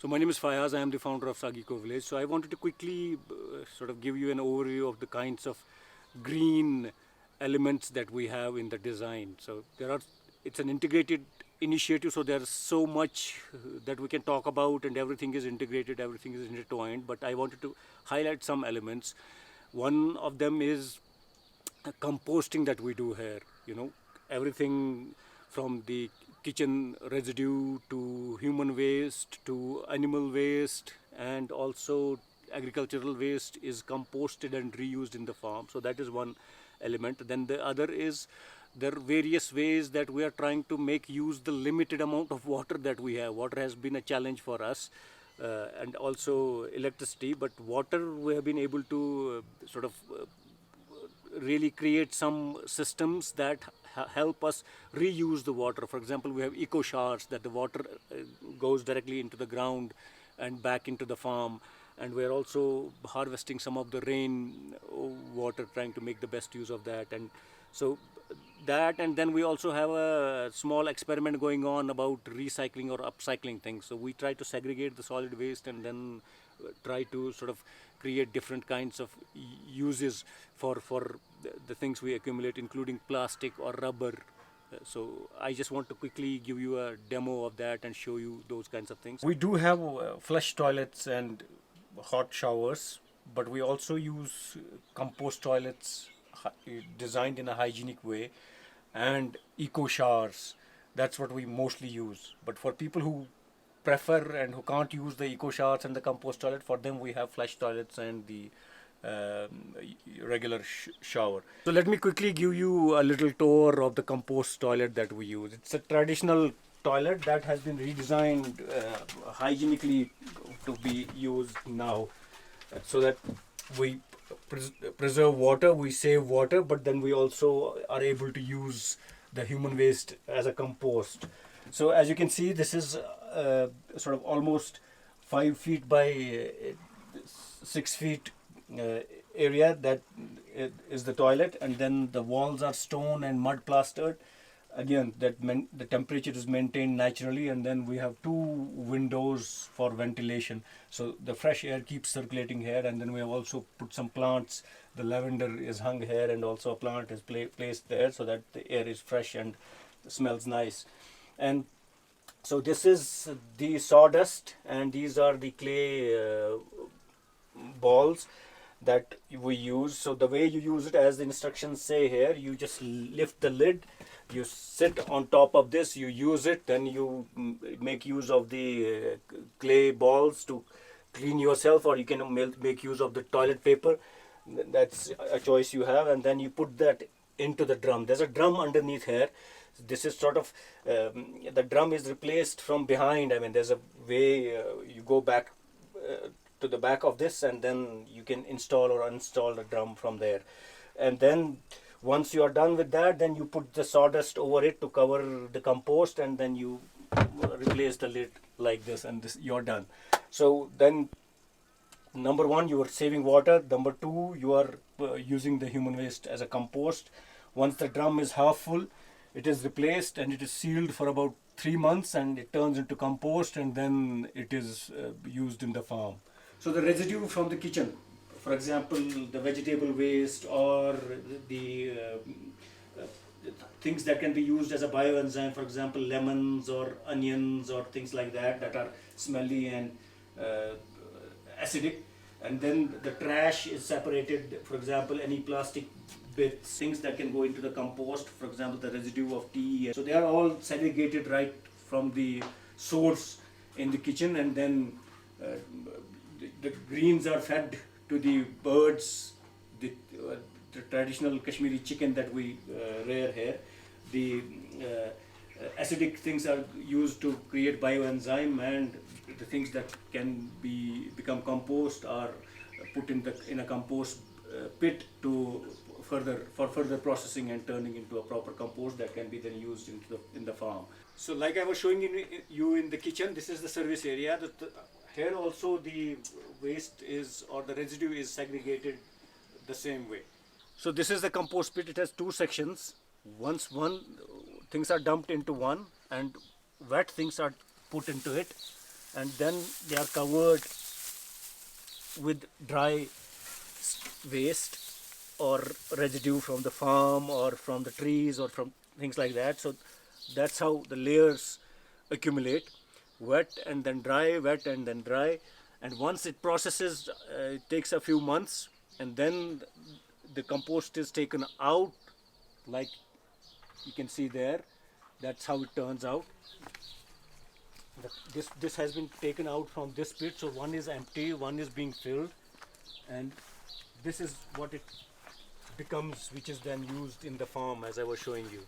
So my name is Fayaz, I am the founder of SAGG Eco Village. So I wanted to quickly sort of give you an overview of the kinds of green elements that we have in the design. So it's an integrated initiative, so there's so much that we can talk about, and everything is integrated, everything is intertwined, but I wanted to highlight some elements. One of them is composting that we do here. Everything from the kitchen residue to human waste to animal waste, and also agricultural waste is composted and reused in the farm. So that is one element. Then the other is there are various ways that we are trying to make use the limited amount of water that we have. Water has been a challenge for us, and also electricity, but water we have been able to really create some systems that help us reuse the water. For example, we have eco showers that the water goes directly into the ground and back into the farm, and we're also harvesting some of the rain water, trying to make the best use of that. And so that, and then we also have a small experiment going on about recycling or upcycling things. So we try to segregate the solid waste and then try to sort of create different kinds of uses for the things we accumulate, including plastic or rubber. So I just want to quickly give you a demo of that and show you those kinds of things. We do have flush toilets and hot showers, but we also use compost toilets designed in a hygienic way, and eco showers. That's what we mostly use. But for people who prefer and who can't use the eco showers and the compost toilet, for them we have flush toilets and the regular shower. So let me quickly give you a little tour of the compost toilet that we use. It's a traditional toilet that has been redesigned hygienically to be used now, so that we preserve water, we save water, but then we also are able to use the human waste as a compost. So as you can see, this is sort of almost 5 feet by 6 feet area that is the toilet, and then the walls are stone and mud plastered. Again, the temperature is maintained naturally, and then we have 2 windows for ventilation, so the fresh air keeps circulating here. And then we have also put some plants. The lavender is hung here, and also a plant is placed there so that the air is fresh and smells nice. And so this is the sawdust, and these are the clay balls that we use. So the way you use it, as the instructions say here, you just lift the lid, you sit on top of this, you use it, then you make use of the clay balls to clean yourself, or you can make use of the toilet paper. That's a choice you have. And then you put that into the drum. There's a drum underneath here. This is sort of the drum is replaced from behind. I mean, there's a way you go back to the back of this, and then you can install or uninstall the drum from there. And then once you are done with that, then you put the sawdust over it to cover the compost, and then you replace the lid like this, and you're done. So then, number one, you are saving water. Number two, you are using the human waste as a compost. Once the drum is half full, it is replaced and it is sealed for about 3 months, and it turns into compost, and then it is used in the farm. So the residue from the kitchen, for example, the vegetable waste or the things that can be used as a bioenzyme, for example, lemons or onions or things like that are smelly and acidic. And then the trash is separated. For example, any plastic bits, things that can go into the compost, for example, the residue of tea. So they are all segregated right from the source in the kitchen, and then the greens are fed to the birds, the traditional Kashmiri chicken that we rear here. The acidic things are used to create bioenzyme, and the things that can become compost are put in a compost pit for further processing and turning into a proper compost that can be then used in the farm. So like I was showing you in the kitchen, this is the service area. Here also the waste or the residue is segregated the same way. So this is the compost pit. It has 2 sections. Once things are dumped into one, and wet things are put into it, and then they are covered with dry waste or residue from the farm or from the trees or from things like that. So that's how the layers accumulate: wet and then dry, wet and then dry. And once it processes, it takes a few months, and then the compost is taken out, like you can see there. That's how it turns out. This has been taken out from this pit, so one is empty, one is being filled, and this is what it becomes, which is then used in the farm, as I was showing you.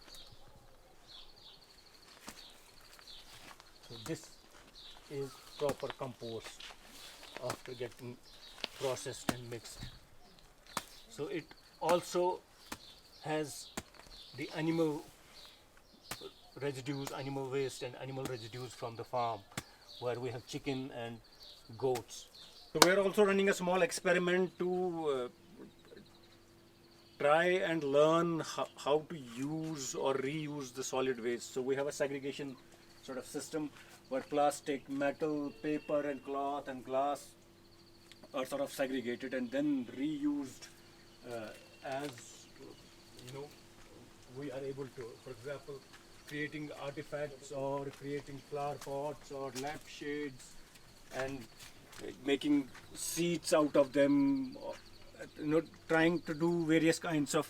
So this is proper compost after getting processed and mixed. So it also has the animal residues, animal waste and animal residues from the farm, where we have chicken and goats. So we are also running a small experiment to try and learn how to use or reuse the solid waste. So we have a segregation sort of system where plastic, metal, paper and cloth and glass are sort of segregated and then reused as we are able to. For example, creating artifacts or creating flower pots or lampshades and making seats out of them, trying to do various kinds of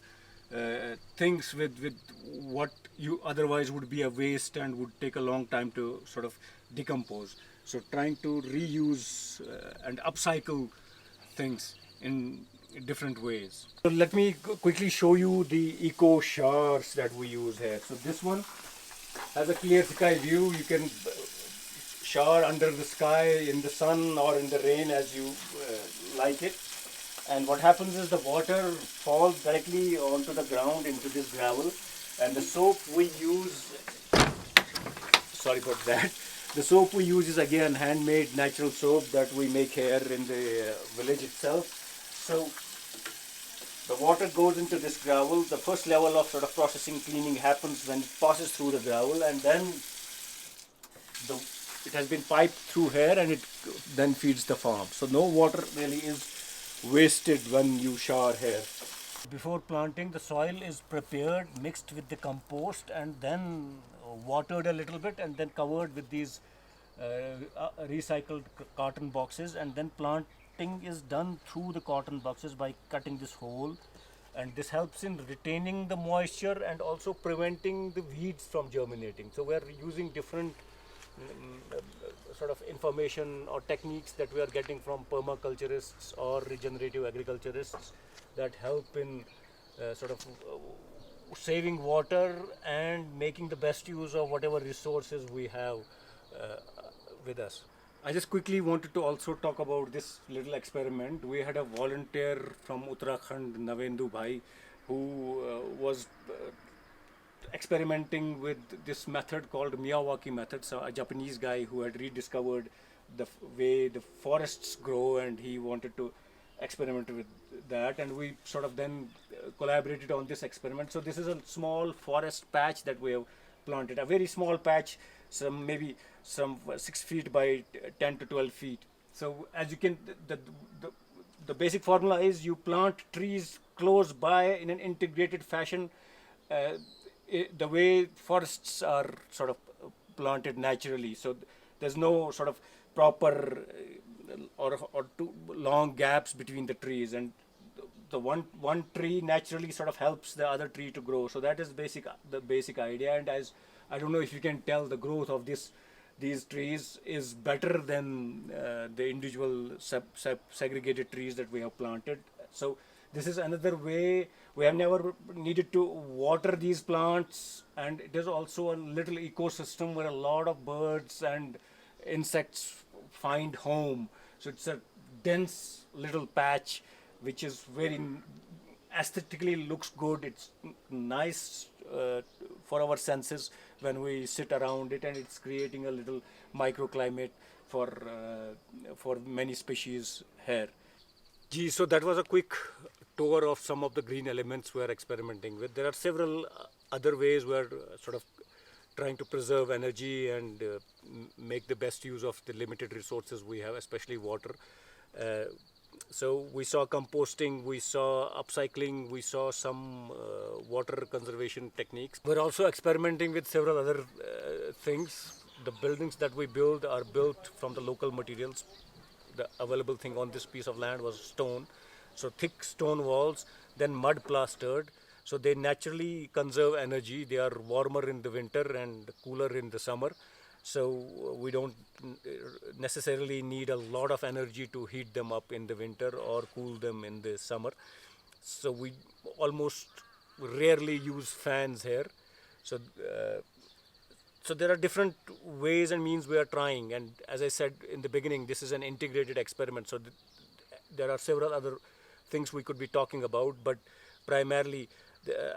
things with what you otherwise would be a waste and would take a long time to sort of decompose. So trying to reuse and upcycle things in different ways. So let me quickly show you the eco showers that we use here. So this one has a clear sky view. You can shower under the sky, in the sun or in the rain, as you like it. And what happens is the water falls directly onto the ground into this gravel, and the soap we use, sorry for that, the soap we use is again handmade natural soap that we make here in the village itself. So the water goes into this gravel. The first level of sort of processing, cleaning happens when it passes through the gravel, and then it has been piped through here and it then feeds the farm. So no water really is wasted when you shower here. Before planting, the soil is prepared, mixed with the compost, and then watered a little bit, and then covered with these recycled cotton boxes, and then planting is done through the cotton boxes by cutting this hole, and this helps in retaining the moisture and also preventing the weeds from germinating. So we are using different sort of information or techniques that we are getting from permaculturists or regenerative agriculturists that help in sort of saving water and making the best use of whatever resources we have with us. I just quickly wanted to also talk about this little experiment. We had a volunteer from Uttarakhand, Navendu Bhai, who was experimenting with this method called Miyawaki method. So a Japanese guy who had rediscovered the way the forests grow, and he wanted to experiment with that, and we sort of then collaborated on this experiment. So this is a small forest patch that we have planted, a very small patch, maybe 6 feet by 10 to 12 feet. So as you can, the basic formula is you plant trees close by in an integrated fashion, the way forests are sort of planted naturally. So there's no sort of proper or too long gaps between the trees, and the one tree naturally sort of helps the other tree to grow. So that is the basic idea. And as I don't know if you can tell, the growth of these trees is better than the individual segregated trees that we have planted. So this is another way. We have never needed to water these plants, and it is also a little ecosystem where a lot of birds and insects find home. So it's a dense little patch which is very aesthetically looks good. It's nice for our senses when we sit around it, and it's creating a little microclimate for many species here. Gee, so that was a quick tour of some of the green elements we are experimenting with. There are several other ways we are sort of trying to preserve energy and make the best use of the limited resources we have, especially water. So we saw composting, we saw upcycling, we saw some water conservation techniques. We're also experimenting with several other things. The buildings that we build are built from the local materials. The available thing on this piece of land was stone. So thick stone walls, then mud plastered. So they naturally conserve energy. They are warmer in the winter and cooler in the summer. So we don't necessarily need a lot of energy to heat them up in the winter or cool them in the summer. So we almost rarely use fans here. So so there are different ways and means we are trying, and as I said in the beginning, this is an integrated experiment. So there are several other things we could be talking about, but primarily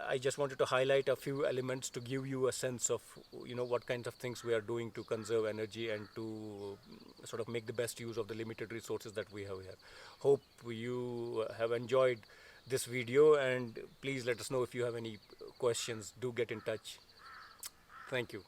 I just wanted to highlight a few elements to give you a sense of what kinds of things we are doing to conserve energy and to sort of make the best use of the limited resources that we have here. Hope you have enjoyed this video, and please let us know if you have any questions. Do get in touch. Thank you.